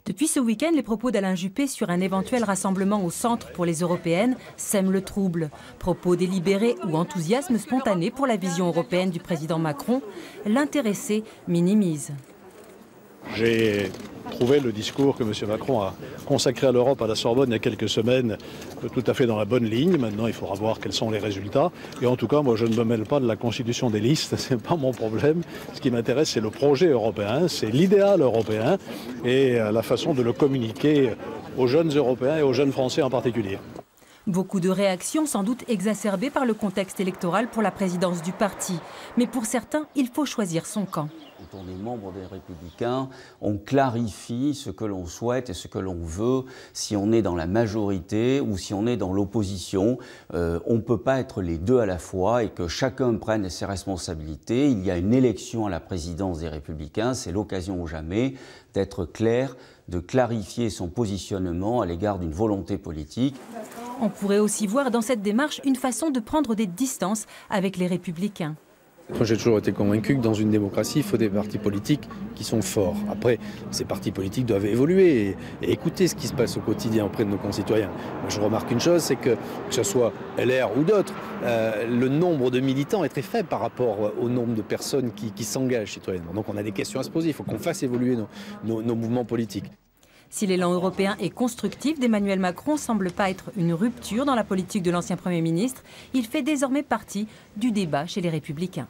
Depuis ce week-end, les propos d'Alain Juppé sur un éventuel rassemblement au centre pour les européennes sèment le trouble. Propos délibérés ou enthousiasme spontané pour la vision européenne du président Macron, l'intéressé minimise. J'ai trouvé le discours que M. Macron a consacré à l'Europe à la Sorbonne il y a quelques semaines tout à fait dans la bonne ligne. Maintenant, il faudra voir quels sont les résultats. Et en tout cas, moi, je ne me mêle pas de la constitution des listes. Ce n'est pas mon problème. Ce qui m'intéresse, c'est le projet européen, c'est l'idéal européen et la façon de le communiquer aux jeunes Européens et aux jeunes Français en particulier. Beaucoup de réactions, sans doute exacerbées par le contexte électoral pour la présidence du parti. Mais pour certains, il faut choisir son camp. Quand on est membre des Républicains, on clarifie ce que l'on souhaite et ce que l'on veut, si on est dans la majorité ou si on est dans l'opposition. On ne peut pas être les deux à la fois et que chacun prenne ses responsabilités. Il y a une élection à la présidence des Républicains, c'est l'occasion ou jamais d'être clair, de clarifier son positionnement à l'égard d'une volonté politique. On pourrait aussi voir dans cette démarche une façon de prendre des distances avec les Républicains. Moi, j'ai toujours été convaincu que dans une démocratie, il faut des partis politiques qui sont forts. Après, ces partis politiques doivent évoluer et écouter ce qui se passe au quotidien auprès de nos concitoyens. Moi, je remarque une chose, c'est que ce soit LR ou d'autres, le nombre de militants est très faible par rapport au nombre de personnes qui s'engagent citoyennement. Donc on a des questions à se poser, il faut qu'on fasse évoluer nos mouvements politiques. Si l'élan européen est constructif d'Emmanuel Macron semble pas être une rupture dans la politique de l'ancien Premier ministre, il fait désormais partie du débat chez les Républicains.